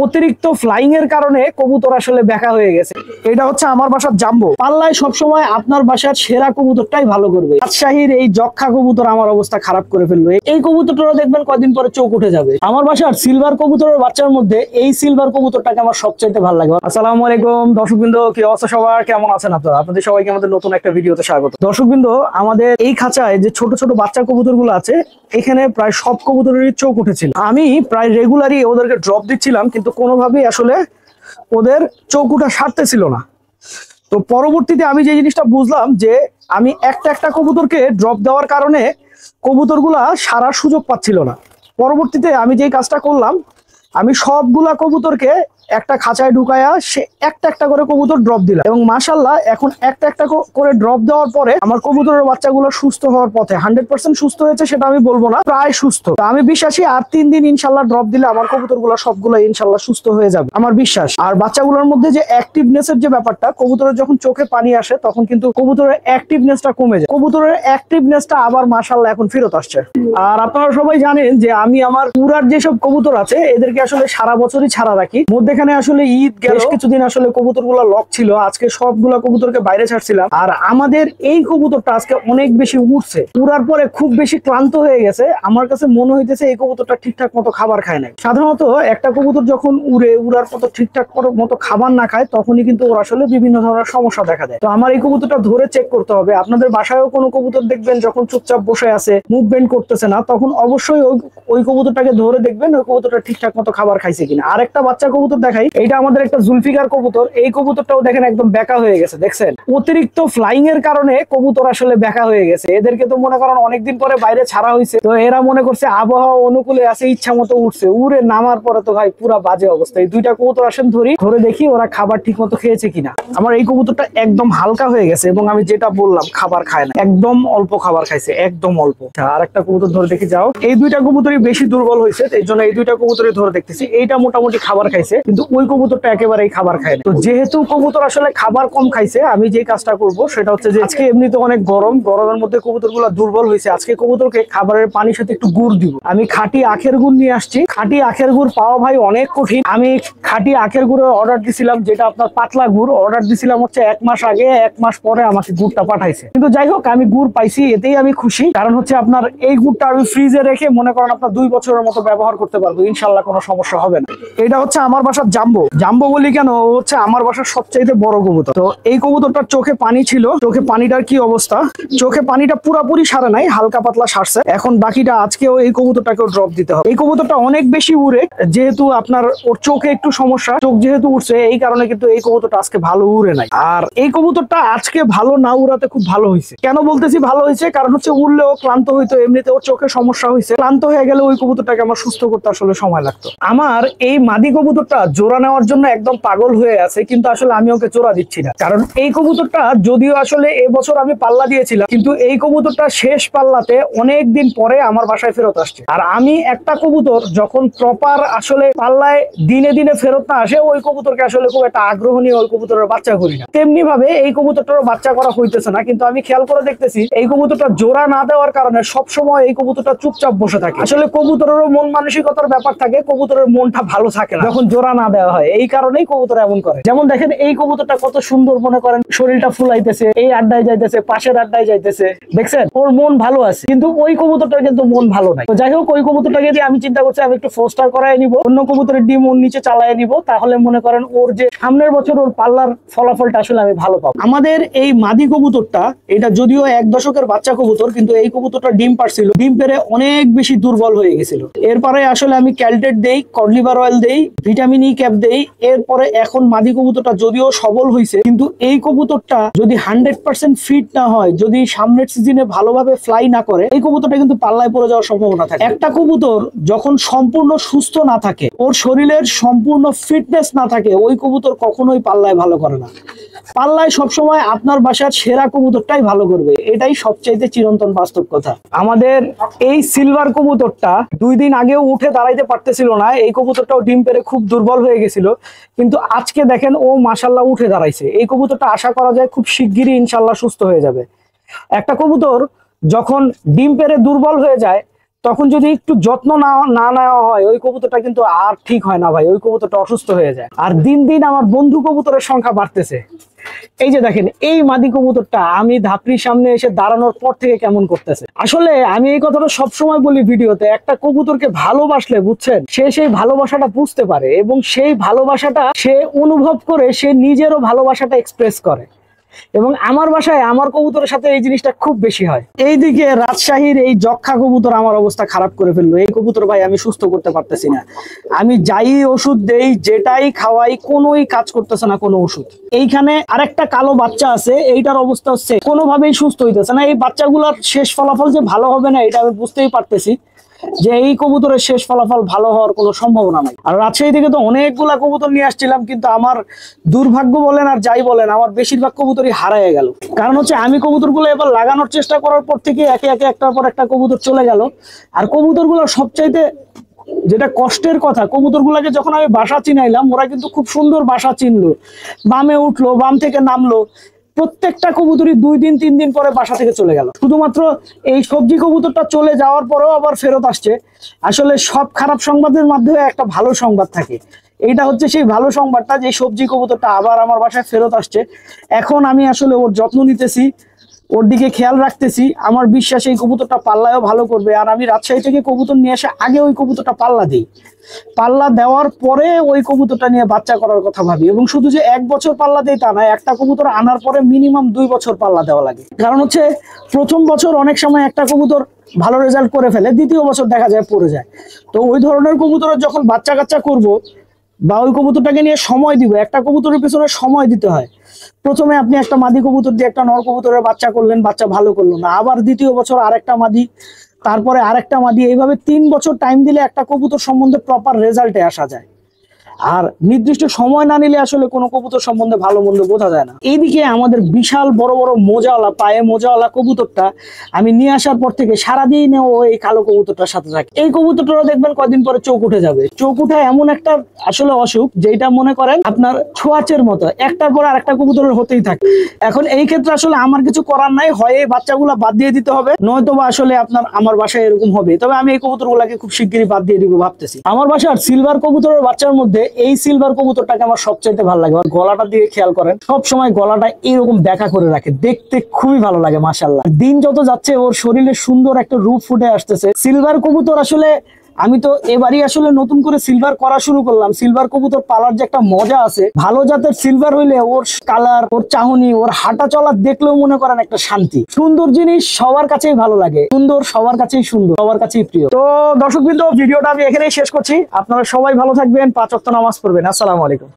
অতিরিক্ত ফ্লাইং এর কারণে কবুতর আসলে বেকা হয়ে গেছে। এটা হচ্ছে আমার বাসার জাম্বো। পাল্লায় সবসময় আপনার বাসার সেরা কবুতরটাই ভালো করবে। রাজশাহীর এই যক্ষা কবুতর আমার অবস্থা খারাপ করে ফেললো। এই কবুতরটা দেখবেন কয়দিন পরে চোখ উঠে যাবে। আমার বাসার সিলভার কবুতরের বাচ্চার মধ্যে এই সিলভার কবুতরটাকে আমার সবচাইতে ভালো লাগে। আসসালামু আলাইকুম দর্শকবৃন্দ, কি অবস্থা সবার, কেমন আছেন আপনারা? আপনাদের সবাইকে আমাদের নতুন একটা ভিডিওতে স্বাগত। দর্শকবৃন্দ, আমাদের এই খাঁচায় যে ছোট ছোট বাচ্চা কবুতর গুলো আছে, এখানে প্রায় সব কবুতরেরই চোখ উঠেছিল। আমি প্রায় রেগুলারই ওদেরকে ড্রপ দিচ্ছিলাম, কিন্তু কোনোভাবেই আসলে ওদের চোখ উঠা সারতেছিল না। তো পরবর্তীতে আমি যে জিনিসটা বুঝলাম যে আমি একটা একটা কবুতরকে ড্রপ দেওয়ার কারণে কবুতরগুলা সারার সুযোগ পাচ্ছিল না। পরবর্তীতে আমি যেই কাজটা করলাম, আমি সবগুলা কবুতরকে একটা খাঁচায় ঢুকায়া সে একটা একটা করে কবুতর ড্রপ দিলাম, এবং মাশাআল্লাহ এখন একটা একটা করে ড্রপ দেওয়ার পরে আমার কবুতরের বাচ্চাগুলো সুস্থ হওয়ার পথে। 100% সুস্থ হয়েছে সেটা আমি বলবো না, প্রায় সুস্থ। আমি বিশ্বাসী আর 3 দিন ইনশাল্লাহ ড্রপ দিলে আমার কবুতরগুলো সবগুলো ইনশাল্লাহ সুস্থ হয়ে যাবে, আমার বিশ্বাস। আর বাচ্চাগুলোর মধ্যে যে অ্যাক্টিভনেসের যে ব্যাপারটা, কবুতরের যখন চোখে পানি আসে তখন কিন্তু কবুতরের অ্যাক্টিভনেসটা কমে যায়। কবুতরের অ্যাক্টিভনেসটা আবার মাশাআল্লাহ এখন ফেরত আসছে। আর আপনারা সবাই জানেন যে আমি আমার পুরার যেসব কবুতর আছে এদেরকে আসলে সারা বছরই ছাড়া রাখি। মধ্যেখানে আসলে ঈদ গেল, কিছুদিন আসলে কবুতরগুলো লক ছিল, আজকে সবগুলা কবুতরকে বাইরে ছাড়ছিলাম। আর আমাদের এই কবুতরটা আজকে অনেক বেশি উঠছে, উড়ার পরে খুব বেশি ক্লান্ত হয়ে গেছে। আমার কাছে মনে হইতেছে এই কবুতরটা ঠিকঠাক মতো খাবার খায় নাই। সাধারণত একটা কবুতর যখন উড়ার মতো ঠিকঠাক মতো খাবার না খায় তখনই কিন্তু ওর আসলে বিভিন্ন ধরনের সমস্যা দেখা দেয়। তো আমার এই কবুতরটা ধরে চেক করতে হবে। আপনাদের বাসায়ও কোনো কবুতর দেখবেন যখন চুপচাপ বসে আছে, মুভমেন্ট করতেছে না, তখন অবশ্যই ওই কবুতরটাকে ধরে দেখবেন ওই কবুতরটা ঠিকঠাক মতো খাবার খাইছে কিনা। আর একটা বাচ্চা কবুতর দেখাই, এটা আমাদের একটা জুলফিকার কবুতর। এই কবুতরটাও দেখেন একদম বেকা হয়ে গেছে, দেখছেন? অতিরিক্ত ফ্লাইং এর কারণে কবুতর আসলে বেকা হয়ে গেছে। এদেরকে তো মনে করেন অনেকদিন পরে বাইরে ছাড়া হয়েছে, তো এরা মনে করছে আবহাওয়া অনুকূলে আছে, ইচ্ছা মতো উঠছে। উড়ে নামার পরে তো ভাই পুরা বাজে অবস্থা। এই দুইটা কবুতর আসেন ধরে দেখি ওরা খাবার ঠিক মতো খেয়েছে কিনা। আমার এই কবুতরটা একদম হালকা হয়ে গেছে, এবং আমি যেটা বললাম খাবার খায় না, একদম অল্প খাবার খাইছে, একদম অল্প। আর একটা কবুতর ধরে দেখি, যাও। এই দুইটা কবুতরই বেশি দুর্বল হয়েছে, এই জন্য এই দুইটা কবুতরই ধরে দেখতেছি। এইটা মোটামুটি খাবার খাইছে, কিন্তু ওই কবুতরটা একেবারেই খাবার খায় না। তো যেহেতু কবুতর আসলে খাবার কম খাইছে, আমি যে কাজটা করব সেটা হচ্ছে যে আজকে এমনিতে অনেক গরমের মধ্যে কবুতরগুলো দুর্বল হয়েছে, আজকে কবুতরকে খাবারের পানির সাথে একটু গুড় দিব। আমি খাঁটি আখের গুড় নিয়ে আসছি। খাঁটি আখের গুড় পাওয়া ভাই অনেক কঠিন। আমি খাঁটি আখের গুড়ের অর্ডার দিছিলাম, যেটা আপনার পাতলা গুড়, অর্ডার দিছিলাম হচ্ছে 1 মাস আগে। 1 মাস পরে আমাকে গুড়টা পাঠাইছে। কিন্তু যাই হোক, আমি গুড় পাইছি, এতেই আমি খুশি। কারণ হচ্ছে আপনার এই গুড়টা আমি ফ্রিজে রেখে মনে করেন আপনার 2 বছরের মতো ব্যবহার করতে পারবো, ইনশাল্লাহ কোনো সমস্যা হবে না। এটা হচ্ছে আমার বাসার জাম্বো বলি কেন, ও হচ্ছে আমার বাসার সবচাইতে বড় কবুতর। তো এই কবুতরটার চোখে পানি ছিল, চোখে পানিটার কি অবস্থা, চোখে পানিটা পুরাপুরি সারে নাই, হালকা পাতলা সারছে। এখন বাকিটা আজকেও এই কবুতরটাকেও ড্রপ দিতে হবে। এই কবুতরটা অনেক বেশি উড়ে, যেহেতু আপনার ওর চোখে একটু সমস্যা, চোখ যেহেতু উঠছে এই কারণে কিন্তু এই কবুতরটা আজকে ভালো উড়ে নাই। আর এই কবুতরটা আজকে ভালো না উড়াতে খুব ভালো হয়েছে। কেন বলতেছি ভালো হয়েছে, কারণ হচ্ছে উড়লেও ক্লান্ত হইতো, এমনিতে ওর চোখে সমস্যা হয়েছে, ক্লান্ত হয়ে গেলে ওই কবুতরটাকে আমার সুস্থ করতে আসলে সময় লাগতো। আমার এই মাদি কবুতরটা জোড়া নেওয়ার জন্য একদম পাগল হয়ে আছে, কিন্তু আসলে আমি ওকে জোড়া দিচ্ছি না। কারণ এই কবুতরটা যদিও আসলে এবছর আমি পাল্লা দিয়েছিলাম, কিন্তু এই কবুতরটা শেষ পাল্লাতে অনেক দিন পরে আমার বাসায় ফেরত আসছে। আর আমি একটা কবুতর যখন প্রপার আসলে পাল্লায় দিনে দিনে ফেরত না আসে, ওই কবুতরকে আসলে খুব একটা আগ্রহ নিয়ে ওই কবুতরের বাচ্চা করি না। তেমনি ভাবে এই কবুতরটারও বাচ্চা করা হইতেছে না, কিন্তু আমি খেয়াল করে দেখতেছি এই কবুতরটা জোড়া না দেওয়ার কারণে সবসময় এই কবুতরটা চুপচাপ বসে থাকে। আসলে কবুতরেরও মন মানসিকতার ব্যাপার থাকে, কবুতরের মনটা ভালো থাকে না যখন জোড়া না দেওয়া হয়, এই কারণেই কবুতর এমন করে। যেমন দেখেন এই কবুতরটা কত সুন্দর, মনে করেন শরীরটা ফুলাইতেছে, এই আড্ডায় যাইতেছে, পাশের আড্ডায় যাইতেছে, দেখছেন ওর মন ভালো আছে। কিন্তু ওই কবুতরটার কিন্তু মন ভালো নাই। তো যাই হোক, ওই কবুতরটাকে দিয়ে আমি চিন্তা করছি আমি একটু ফোস্টার করাই নিব, অন্য কবুতরের ডিম ওর নিচে চালায় নিব, তাহলে মনে করেন ওর যে সামনের বছর ওর পাল্লার ফলাফলটা আসলে আমি ভালো পাবো। আমাদের এই মাদি কবুতরটা, এটা যদিও 1 দশকের বাচ্চা কবুতর, কিন্তু এই কবুতরটা ডিম পারছিল, ডিম পেরে অনেক বেশি দুর্বল হয়ে গেছিল। এরপরে আসলে আমি ক্যালটেট দেই, কড লিভার অয়েল দেই, ভিটামিন ই ক্যাপ দেই। এরপরে এখন মাদি কবুতরটা যদিও সবল হয়েছে, কিন্তু এই কবুতরটা যদি 100% ফিট না হয়, যদি সামনের সিজনে ভালোভাবে ফ্লাই না করে, এই কবুতরটা কিন্তু পাল্লায় পড়ে যাওয়ার সম্ভাবনা থাকে। একটা কবুতর যখন সম্পূর্ণ সুস্থ না থাকে, ওর শরীরের সম্পূর্ণ ফিটনেস না থাকে, ওই কবুতর কখনোই পাল্লায় ভালো করে না। পাল্লায় সবসময় আপনার বাসার সেরা কবুতরটাই ভালো করবে, এটাই সবচাইতে চিরন্তন বাস্তব কথা। আমাদের এই সিলভার কবুতরটা 2 দিন আগেও উঠে দাঁড়াইতে পারতেছিল না, এই কবুতরটাও ডিম পেরে খুব দুর্বল হয়ে গেছিল, কিন্তু আজকে দেখেন ও মাশাআল্লাহ উঠে দাঁড়াইছে। এই কবুতরটা আশা করা যায় খুব শিগগিরই ইনশাআল্লাহ সুস্থ হয়ে যাবে। একটা কবুতর যখন ডিম পেরে দুর্বল হয়ে যায় তখন যদি একটু যত্ন না না নেওয়া হয় ওই কবুতরটা কিন্তু আর ঠিক হয় না ভাই, ওই কবুতরটা অসুস্থ হয়ে যায়। আর দিন দিন আমার বন্ধু কবুতরের সংখ্যা বাড়তেছে। এই যে দেখেন এই মাদি কবুতরটা আমি ধাপড়ির সামনে এসে দাঁড়ানোর পর থেকে কেমন করতেছে। আসলে আমি এই কথাটা সবসময় বলি ভিডিওতে, একটা কবুতরকে ভালোবাসলে বুঝছেন, সে সেই ভালোবাসাটা বুঝতে পারে এবং সেই ভালোবাসাটা সে অনুভব করে, সে নিজেরও ভালোবাসাটা এক্সপ্রেস করে। এবং আমার বাসায় আমার কবুতরের সাথে এই জিনিসটা খুব বেশি হয়। এইদিকে রাজশাহীর এই যক্ষা কবুতর আমার অবস্থা খারাপ করে ফেললো। এই কবুতর ভাই আমি সুস্থ করতে পারতেছি না। আমি যাই ওষুধ দেই, যেটাই খাওয়াই, কোনোই কাজ করতেছে না কোনো ওষুধ। এইখানে আরেকটা কালো বাচ্চা আছে, এইটার অবস্থা হচ্ছে কোনোভাবেই সুস্থ হইতেছে না। এই বাচ্চাগুলোর শেষ ফলাফল যে ভালো হবে না এটা আমি বুঝতেই পারতেছি, যে এই কবুতরের শেষ ফলাফল ভালো হওয়ার কোনো সম্ভাবনা নাই। আর রাজশাহী থেকে তো অনেকগুলা কবুতর নিয়ে আসছিলাম, কিন্তু আমার দুর্ভাগ্য বলেন আর যাই বলেন, আমার বেশিরভাগ কবুতরই হারায় গেল। কারণ হচ্ছে আমি কবুতরগুলো এবার লাগানোর চেষ্টা করার পর থেকে একে একে একটার পর একটা কবুতর চলে গেল। আর কবুতরগুলো সবচাইতে যেটা কষ্টের কথা, কবুতরগুলোকে যখন আমি বাসা চিনাইলাম ওরা কিন্তু খুব সুন্দর বাসা চিনলো, বামে উঠলো, বাম থেকে নামলো। প্রত্যেকটা কবুতরই 2 দিন 3 দিন পরে বাসা থেকে চলে গেল। শুধুমাত্র এই সবজি কবুতরটা চলে যাওয়ার পরেও আবার ফেরত আসছে। আসলে সব খারাপ সংবাদের মাধ্যমে একটা ভালো সংবাদ থাকে, এইটা হচ্ছে সেই ভালো সংবাদটা যে সবজি কবুতরটা আবার আমার বাসায় ফেরত আসছে। এখন আমি আসলে ওর যত্ন নিতেছি, ওর দিকে খেয়াল রাখতেছি। আমার বিশ্বাস এই কবুতরটা পাল্লায়ও ভালো করবে। আর আমি রাজশাহী থেকে কবুতর নিয়ে আসে আগে ওই কবুতরটা পাল্লা দিই, পাল্লা দেওয়ার পরে ওই কবুতরটা নিয়ে বাচ্চা করার কথা ভাবি। এবং শুধু যে 1 বছর পাল্লা দেই তা নয়, একটা কবুতর আনার পরে মিনিমাম 2 বছর পাল্লা দেওয়া লাগে। কারণ হচ্ছে প্রথম বছর অনেক সময় একটা কবুতর ভালো রেজাল্ট করে ফেলে, দ্বিতীয় বছর দেখা যায় পড়ে যায়। তো ওই ধরনের কবুতরের যখন বাচ্চা কাচ্চা করব বা ওই কবুতরটাকে নিয়ে সময় দিব, একটা কবুতরের পিছনে সময় দিতে হয়। প্রথমে আপনি একটা মাদি কবুতর দিয়ে একটা নর কবুতরের বাচ্চা করলেন, বাচ্চা ভালো করলো না, আবার দ্বিতীয় বছর আরেকটা মাদি, তারপরে আরেকটা মাদি, এইভাবে 3 বছর টাইম দিলে একটা কবুতর সম্বন্ধে প্রপার রেজাল্টে আসা যায়। আর নির্দিষ্ট সময় না নিলে আসলে কোনো কবুতর সম্বন্ধে ভালো মন্দ বোঝা যায় না। এইদিকে আমাদের বিশাল বড় বড় মোজাওয়ালা, পায়ে মোজাওয়ালা কবুতরটা আমি নিয়ে আসার পর থেকে সারাদিন ও এই কালো কবুতরটার সাথে থাকে। এই কবুতরটা দেখবেন কয়দিন পরে চোখ উঠে যাবে। চোখ উঠা এমন একটা আসলে অসুখ যেটা মনে করেন আপনার ছোঁয়াচের মতো, একটার পর আরেকটা কবুতরের হতেই থাকে। এখন এই ক্ষেত্রে আসলে আমার কিছু করার নাই, হয় এই বাচ্চাগুলো বাদ দিয়ে দিতে হবে, নয়তো বা আসলে আমার বাসায় এরকম হবে। তবে আমি এই কবুতরগুলোকে খুব শিগগিরই বাদ দিয়ে দিব ভাবতেছি। আমার বাসার সিলভার কবুতরের বাচ্চার মধ্যে এই সিলভার কবুতরটাকে আমার সবচাইতে ভালো লাগে। আর গলাটা দিয়ে খেয়াল করেন, সব সময় গলাটা এরকম দেখা করে রাখে, দেখতে খুবই ভালো লাগে মাশাআল্লাহ। দিন যত যাচ্ছে ওর শরীরে সুন্দর একটা রূপ ফুটে আসতেছে। সিলভার কবুতর আসলে আমি তো এবারই আসলে নতুন করে সিলভার করা শুরু করলাম। সিলভার কবুতর পালার যে একটা মজা আছে, ভালো জাতের সিলভার হইলে ওর কালার, ওর চাহনি, ওর হাঁটা চলা দেখলেও মনে করেন একটা শান্তি। সুন্দর জিনিস সবার কাছেই ভালো লাগে, সুন্দর সবার কাছেই সুন্দর, সবার কাছেই প্রিয়। তো দর্শকবৃন্দ, ভিডিওটা আমি এখানেই শেষ করছি। আপনারা সবাই ভালো থাকবেন, 5 ওয়াক্ত নামাজ পড়বেন। আসসালামু আলাইকুম।